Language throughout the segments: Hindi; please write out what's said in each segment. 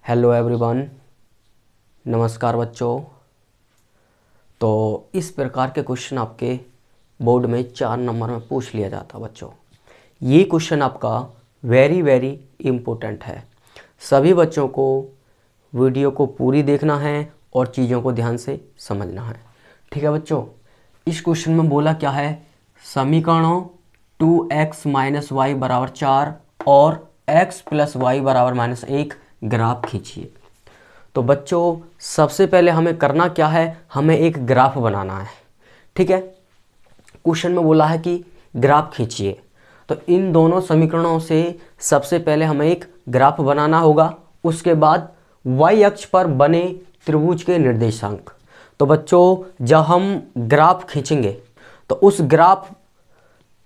हेलो एवरीवन, नमस्कार बच्चों। तो इस प्रकार के क्वेश्चन आपके बोर्ड में 4 नंबर में पूछ लिया जाता बच्चों। ये क्वेश्चन आपका वेरी वेरी इम्पोर्टेंट है। सभी बच्चों को वीडियो को पूरी देखना है और चीज़ों को ध्यान से समझना है। ठीक है बच्चों, इस क्वेश्चन में बोला क्या है, समीकरणों 2x - y = 4 और x + y = -1 ग्राफ खींचिए। तो बच्चों सबसे पहले हमें करना क्या है, हमें एक ग्राफ बनाना है। ठीक है, क्वेश्चन में बोला है कि ग्राफ खींचिए, तो इन दोनों समीकरणों से सबसे पहले हमें एक ग्राफ बनाना होगा। उसके बाद y अक्ष पर बने त्रिभुज के निर्देशांक। तो बच्चों जब हम ग्राफ खींचेंगे तो उस ग्राफ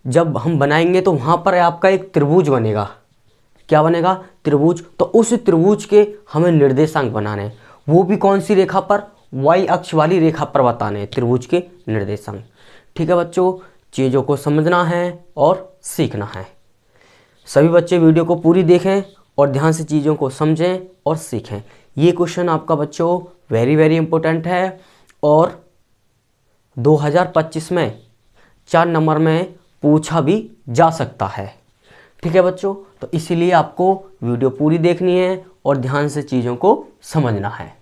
जब हम बनाएंगे तो वहाँ पर आपका एक त्रिभुज बनेगा। क्या बनेगा? त्रिभुज। तो उस त्रिभुज के हमें निर्देशांक बनाने हैं, वो भी कौन सी रेखा पर? y अक्ष वाली रेखा पर बताने हैं त्रिभुज के निर्देशांक। ठीक है बच्चों, चीज़ों को समझना है और सीखना है। सभी बच्चे वीडियो को पूरी देखें और ध्यान से चीज़ों को समझें और सीखें। ये क्वेश्चन आपका बच्चों वेरी वेरी इंपॉर्टेंट है और 2025 में 4 नंबर में पूछा भी जा सकता है। ठीक है बच्चों, तो इसीलिए आपको वीडियो पूरी देखनी है और ध्यान से चीज़ों को समझना है।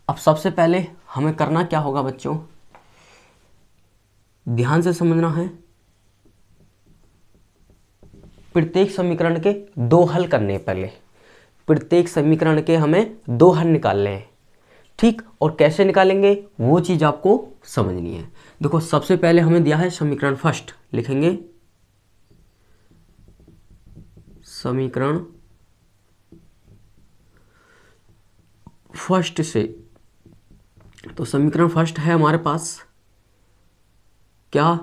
अब सबसे पहले हमें करना क्या होगा बच्चों, ध्यान से समझना है। प्रत्येक समीकरण के 2 हल करने हैं। पहले प्रत्येक समीकरण के हमें 2 हल निकालने हैं। ठीक, और कैसे निकालेंगे वो चीज़ आपको समझनी है। देखो सबसे पहले हमें दिया है समीकरण फर्स्ट, लिखेंगे समीकरण फर्स्ट से। तो समीकरण फर्स्ट है हमारे पास क्या,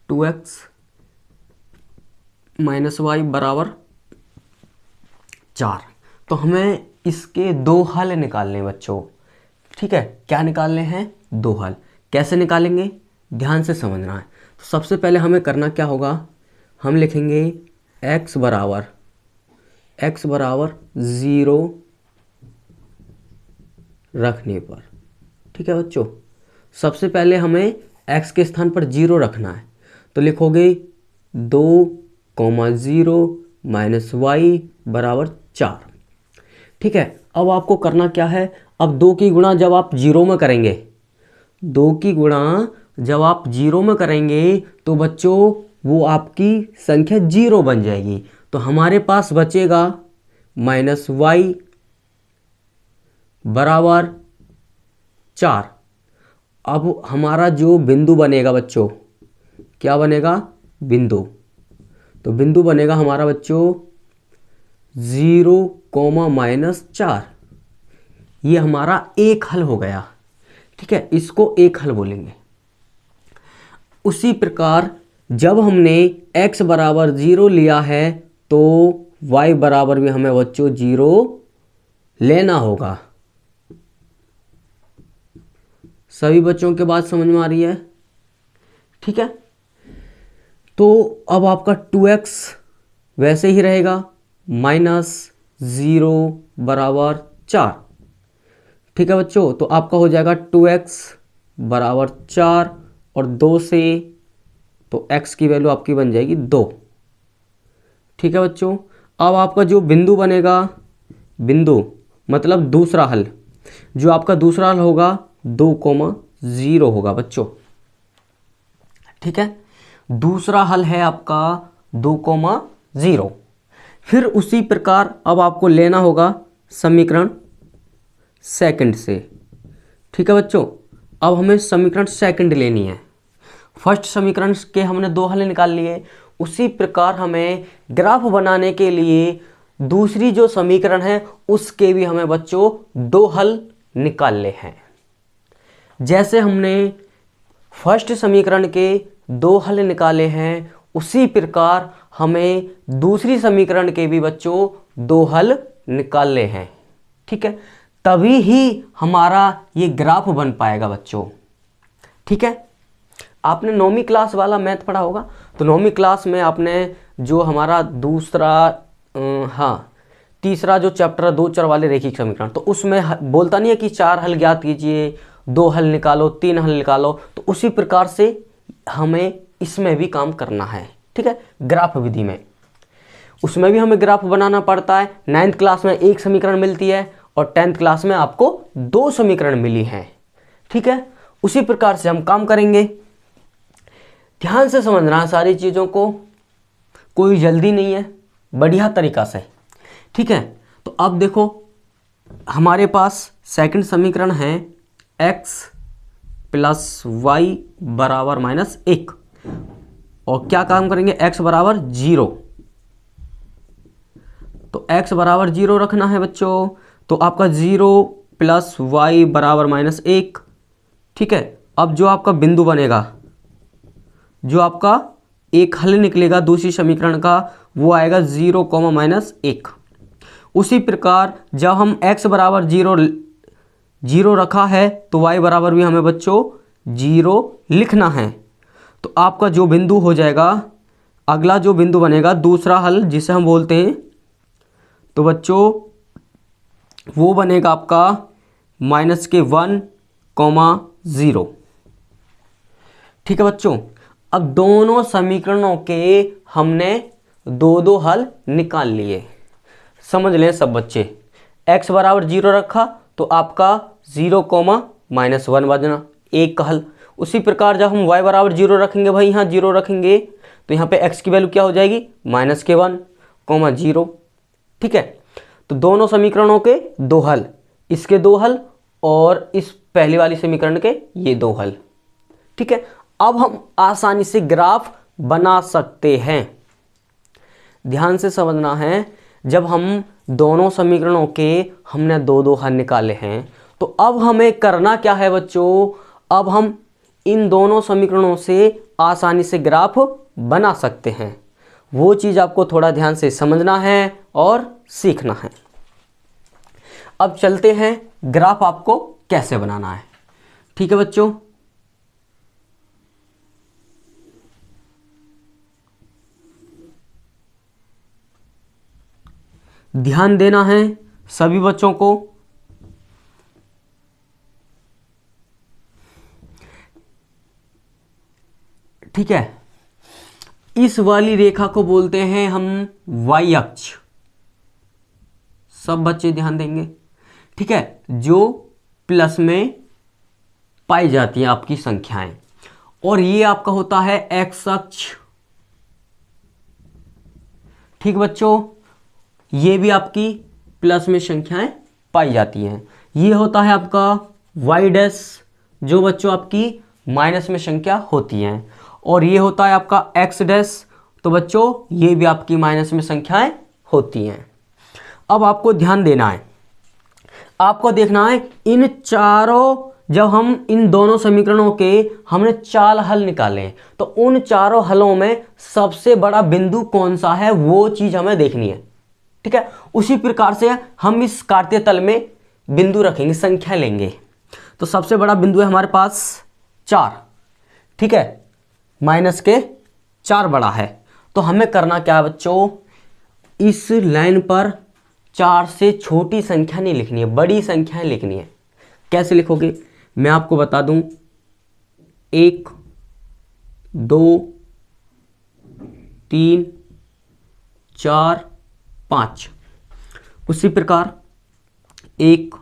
2x - y = 4। तो हमें इसके 2 हल निकालने हैं बच्चों। ठीक है, क्या निकालने हैं? 2 हल। कैसे निकालेंगे ध्यान से समझना है। तो सबसे पहले हमें करना क्या होगा, हम लिखेंगे x = 0 रखने पर। ठीक है बच्चों, सबसे पहले हमें x के स्थान पर 0 रखना है। तो लिखोगे 2, 0 - y = 4। ठीक है, अब आपको करना क्या है, अब 2 की गुणा जब आप 0 में करेंगे, 2 की गुणा जब आप 0 में करेंगे तो बच्चों वो आपकी संख्या 0 बन जाएगी। तो हमारे पास बचेगा -y = 4। अब हमारा जो बिंदु बनेगा बच्चों, क्या बनेगा? बिंदु। तो बिंदु बनेगा हमारा बच्चों 0, -4। ये हमारा एक हल हो गया। ठीक है, इसको एक हल बोलेंगे। उसी प्रकार जब हमने x = 0 लिया है तो y बराबर भी हमें बच्चों 0 लेना होगा। सभी बच्चों के बात समझ में आ रही है? ठीक है, तो अब आपका 2x वैसे ही रहेगा, -0 = 4। ठीक है बच्चों, तो आपका हो जाएगा 2x = 4 और 2 से तो x की वैल्यू आपकी बन जाएगी 2। ठीक है बच्चों, अब आपका जो बिंदु बनेगा, बिंदु मतलब दूसरा हल, जो आपका दूसरा हल होगा 2, 0 होगा बच्चों। ठीक है, दूसरा हल है आपका 2, 0। फिर उसी प्रकार अब आपको लेना होगा समीकरण सेकंड से। ठीक है बच्चों, अब हमें समीकरण सेकंड लेनी है। फर्स्ट समीकरण के हमने 2 हल निकाल लिए। उसी प्रकार हमें ग्राफ बनाने के लिए दूसरी जो समीकरण है उसके भी हमें बच्चों 2 हल निकालने हैं। जैसे हमने फर्स्ट समीकरण के 2 हल निकाले हैं उसी प्रकार हमें दूसरी समीकरण के भी बच्चों 2 हल निकालने हैं। ठीक है, तभी ही हमारा ये ग्राफ बन पाएगा बच्चों। ठीक है, आपने 9वीं क्लास वाला मैथ पढ़ा होगा। तो 9वीं क्लास में आपने जो हमारा दूसरा तीसरा जो चैप्टर है 2 चर वाले रैखिक समीकरण, तो उसमें बोलता नहीं है कि 4 हल ज्ञात कीजिए, 2 हल निकालो, 3 हल निकालो, तो उसी प्रकार से हमें इसमें भी काम करना है। ठीक है, ग्राफ विधि में उसमें भी हमें ग्राफ बनाना पड़ता है। 9th क्लास में 1 समीकरण मिलती है और 10th क्लास में आपको 2 समीकरण मिली हैं। ठीक है, उसी प्रकार से हम काम करेंगे। ध्यान से समझना है सारी चीज़ों को, कोई जल्दी नहीं है, बढ़िया तरीका से। ठीक है, तो अब देखो हमारे पास सेकंड समीकरण है x + y बराबर -1, और क्या काम करेंगे, x बराबर 0, तो x बराबर 0 रखना है बच्चों। तो आपका 0 + y बराबर -1। ठीक है, अब जो आपका बिंदु बनेगा, जो आपका एक हल निकलेगा दूसरी समीकरण का, वो आएगा 0, -1। उसी प्रकार जब हम x बराबर 0 रखा है तो y बराबर भी हमें बच्चों 0 लिखना है। तो आपका जो बिंदु हो जाएगा, अगला जो बिंदु बनेगा दूसरा हल जिसे हम बोलते हैं, तो बच्चों वो बनेगा आपका -1, 0। ठीक है बच्चों, अब दोनों समीकरणों के हमने 2 हल निकाल लिए। समझ लें सब बच्चे, x बराबर 0 रखा तो आपका 0, -1 बजना एक का हल। उसी प्रकार जब हम y बराबर 0 रखेंगे, भाई यहाँ 0 रखेंगे, तो यहाँ पे x की वैल्यू क्या हो जाएगी, -1, 0। ठीक है, तो दोनों समीकरणों के 2 हल, इसके 2 हल और इस पहली वाली समीकरण के ये 2 हल। ठीक है, अब हम आसानी से ग्राफ बना सकते हैं। ध्यान से समझना है, जब हम दोनों समीकरणों के हमने 2 हल निकाले हैं, तो अब हमें करना क्या है बच्चों, अब हम इन दोनों समीकरणों से आसानी से ग्राफ बना सकते हैं। वो चीज़ आपको थोड़ा ध्यान से समझना है और सीखना है। अब चलते हैं ग्राफ आपको कैसे बनाना है। ठीक है बच्चों, ध्यान देना है सभी बच्चों को। ठीक है, इस वाली रेखा को बोलते हैं हम y अक्ष। सब बच्चे ध्यान देंगे। ठीक है, जो प्लस में पाई जाती हैं आपकी संख्याएं, और ये आपका होता है x अक्ष। ठीक बच्चों, ये भी आपकी प्लस में संख्याएं पाई जाती हैं। ये होता है आपका y डैश, जो बच्चों आपकी माइनस में संख्या होती हैं, और ये होता है आपका x डैश, तो बच्चों ये भी आपकी माइनस में संख्याएं होती हैं। अब आपको ध्यान देना है, आपको देखना है इन चारों, जब हम इन दोनों समीकरणों के हमने 4 हल निकाले हैं, तो उन चारों हलों में सबसे बड़ा बिंदु कौन सा है, वो चीज हमें देखनी है। ठीक है, उसी प्रकार से हम इस काट्य तल में बिंदु रखेंगे, संख्या लेंगे। तो सबसे बड़ा बिंदु है हमारे पास 4। ठीक है, माइनस के 4 बड़ा है, तो हमें करना क्या है बच्चों, इस लाइन पर 4 से छोटी संख्या नहीं लिखनी है, बड़ी संख्याएं लिखनी है। कैसे लिखोगे मैं आपको बता दूं, 1, 2, 3, 4, 5। उसी प्रकार 1,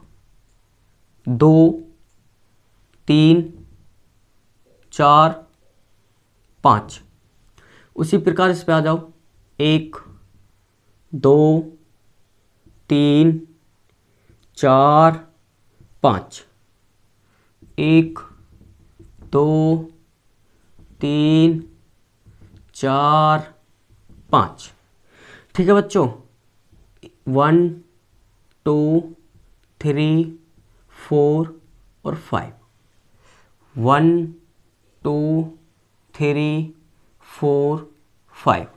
2, 3, 4, 5। उसी प्रकार इस पे आ जाओ, 1, 2, 3, 4, 5। 1, 2, 3, 4, 5। ठीक है बच्चों, 1, 2, 3, 4 और 5। 1, 2, 3, 4, 5।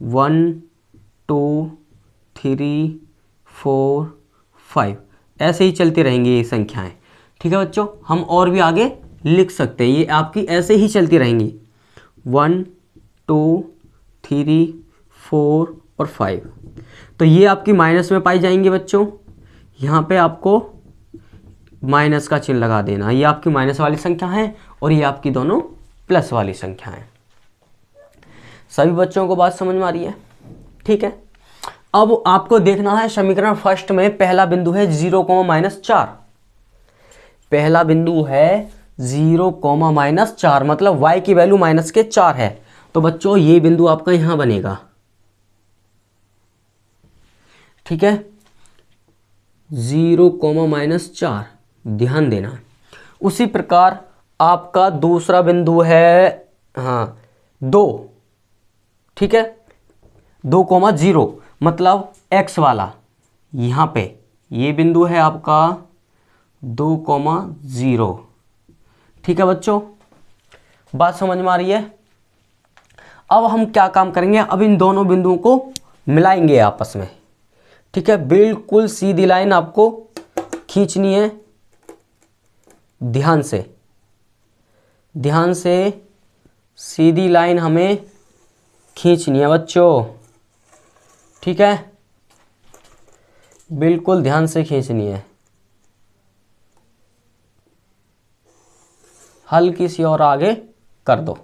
1, 2, 3, 4, 5। ऐसे ही चलती रहेंगी ये संख्याएं। ठीक है बच्चों, हम और भी आगे लिख सकते हैं, ये आपकी ऐसे ही चलती रहेंगी। 1, 2, 3, 4 और 5। तो ये आपकी माइनस में पाई जाएंगे बच्चों। यहाँ पे आपको माइनस का चिन्ह लगा देना। ये आपकी माइनस वाली संख्या है और ये आपकी दोनों प्लस वाली संख्या है। सभी बच्चों को बात समझ में आ रही है? ठीक है। अब आपको देखना है समीकरण फर्स्ट में पहला बिंदु है 0,-4। पहला बिंदु है 0,-4, मतलब y की वैल्यू -4 है। तो बच्चों ये बिंदु आपका यहां बनेगा। ठीक है, 0,-4 ध्यान देना। उसी प्रकार आपका दूसरा बिंदु है 2। ठीक है, 2,0 मतलब x वाला। यहां पे ये बिंदु है आपका 2,0। ठीक है बच्चों, बात समझ में आ रही है? अब हम क्या काम करेंगे, अब इन दोनों बिंदुओं को मिलाएंगे आपस में। ठीक है, बिल्कुल सीधी लाइन आपको खींचनी है। ध्यान से सीधी लाइन हमें खींचनी है बच्चों। ठीक है, बिल्कुल ध्यान से खींचनी है। हल्की सी और आगे कर दो।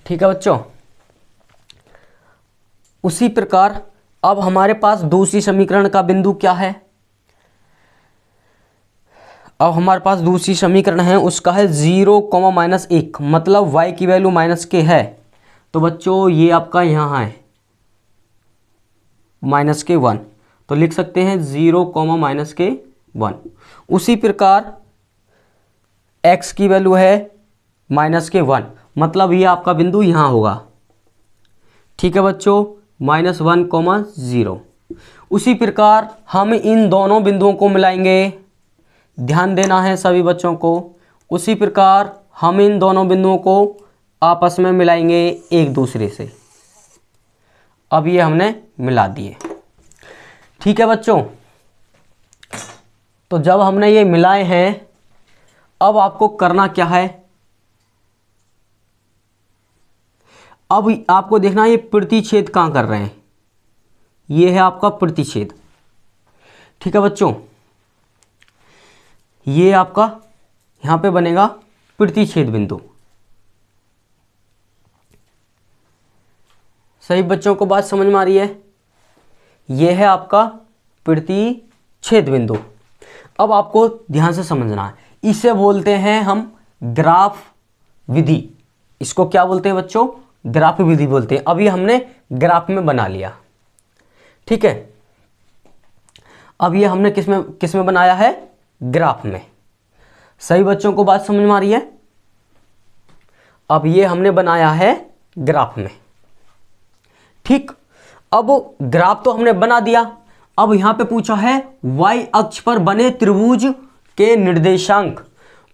ठीक है बच्चों, उसी प्रकार अब हमारे पास दूसरी समीकरण का बिंदु क्या है? अब हमारे पास दूसरी समीकरण है, उसका है 0,-1, मतलब y की वैल्यू -k है। तो बच्चों ये आपका यहाँ है -k1, तो लिख सकते हैं 0,-k1। उसी प्रकार x की वैल्यू है -k1, मतलब ये आपका बिंदु यहाँ होगा। ठीक है बच्चों, -1,0। उसी प्रकार हम इन दोनों बिंदुओं को मिलाएंगे। ध्यान देना है सभी बच्चों को। उसी प्रकार हम इन दोनों बिंदुओं को आपस में मिलाएंगे एक दूसरे से। अब ये हमने मिला दिए। ठीक है बच्चों, तो जब हमने ये मिलाए हैं, अब आपको करना क्या है? अब आपको देखना है ये प्रतिच्छेद कहाँ कर रहे हैं। ये है आपका प्रतिच्छेद। ठीक है बच्चों, ये आपका यहां पे बनेगा प्रतिच्छेद बिंदु। सही बच्चों को बात समझ में आ रही है? यह है आपका प्रतिच्छेद बिंदु। अब आपको ध्यान से समझना है, इसे बोलते हैं हम ग्राफ विधि। इसको क्या बोलते हैं बच्चों? ग्राफ विधि बोलते हैं। अभी हमने ग्राफ में बना लिया। ठीक है, अब ये हमने किस में बनाया है? ग्राफ में। सही बच्चों को बात समझ में आ रही है? अब ये हमने बनाया है ग्राफ में। ठीक, अब ग्राफ तो हमने बना दिया। अब यहां पे पूछा है y अक्ष पर बने त्रिभुज के निर्देशांक।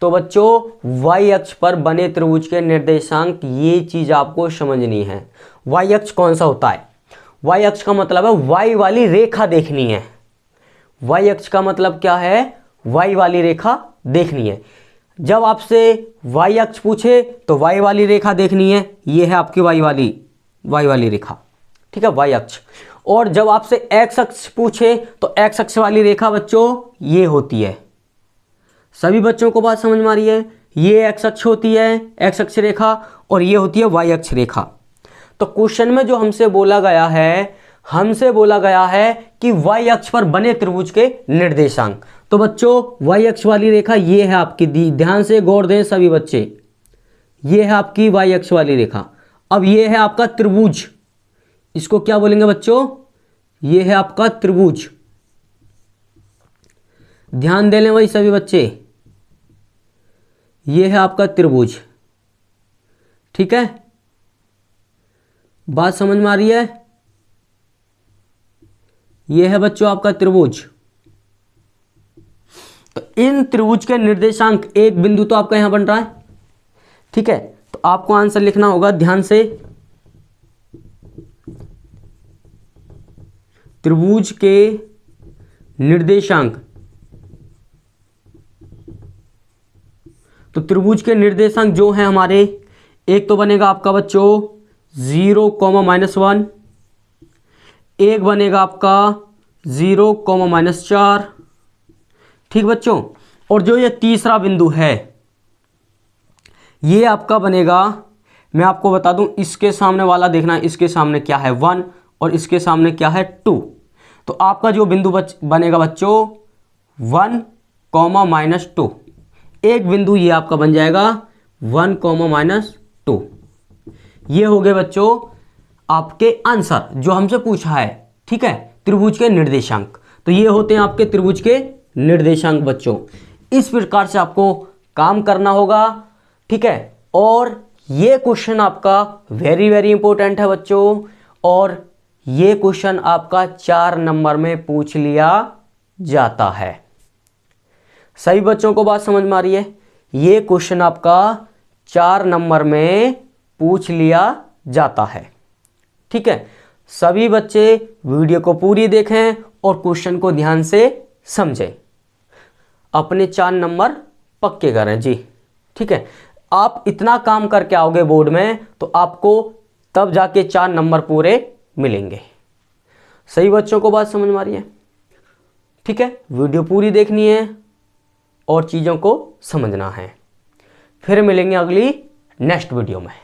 तो बच्चों y अक्ष पर बने त्रिभुज के निर्देशांक, ये चीज आपको समझनी है। y अक्ष कौन सा होता है? y अक्ष का मतलब है y वाली रेखा देखनी है। y अक्ष का मतलब क्या है? y वाली रेखा देखनी है। जब आपसे y अक्ष पूछे तो y वाली रेखा देखनी है। ये है आपकी y वाली रेखा। ठीक है, y अक्ष। और जब आपसे x अक्ष पूछे तो x अक्ष वाली रेखा बच्चों ये होती है। सभी बच्चों को बात समझ में आ रही है? ये x अक्ष होती है, x अक्ष रेखा, और ये होती है y अक्ष रेखा। तो क्वेश्चन में जो हमसे बोला गया है कि y अक्ष पर बने त्रिभुज के निर्देशांक। तो बच्चों y अक्ष वाली रेखा ये है आपकी, ध्यान से गौर दें सभी बच्चे, ये है आपकी y अक्ष वाली रेखा। अब ये है आपका त्रिभुज, इसको क्या बोलेंगे बच्चों? ये है आपका त्रिभुज। ध्यान दे लें भाई सभी बच्चे, ये है आपका त्रिभुज। ठीक है, बात समझ में आ रही है? ये है बच्चों आपका त्रिभुज। तो इन त्रिभुज के निर्देशांक, एक बिंदु तो आपका यहां बन रहा है। ठीक है, तो आपको आंसर लिखना होगा ध्यान से। त्रिभुज के निर्देशांक, तो त्रिभुज के निर्देशांक जो है हमारे, एक तो बनेगा आपका बच्चों 0, -1, एक बनेगा आपका 0, -4। ठीक बच्चों, और जो ये तीसरा बिंदु है ये आपका बनेगा, मैं आपको बता दूं, इसके सामने वाला देखना, इसके सामने क्या है 1 और इसके सामने क्या है 2। तो आपका जो बिंदु बनेगा बच्चों 1, -2, एक बिंदु ये आपका बन जाएगा 1, -2। ये हो गए बच्चों आपके आंसर जो हमसे पूछा है। ठीक है, त्रिभुज के निर्देशांक, तो ये होते हैं आपके त्रिभुज के निर्देशांक बच्चों। इस प्रकार से आपको काम करना होगा। ठीक है, और ये क्वेश्चन आपका वेरी वेरी इंपॉर्टेंट है बच्चों, और ये क्वेश्चन आपका 4 नंबर में पूछ लिया जाता है। सही बच्चों को बात समझ में आ रही है? ये क्वेश्चन आपका 4 नंबर में पूछ लिया जाता है। ठीक है, सभी बच्चे वीडियो को पूरी देखें और क्वेश्चन को ध्यान से समझें, अपने 4 नंबर पक्के करें जी। ठीक है, आप इतना काम करके आओगे बोर्ड में तो आपको तब जाके 4 नंबर पूरे मिलेंगे। सही बच्चों को बात समझ में आ रही है? ठीक है, वीडियो पूरी देखनी है और चीज़ों को समझना है। फिर मिलेंगे अगली नेक्स्ट वीडियो में।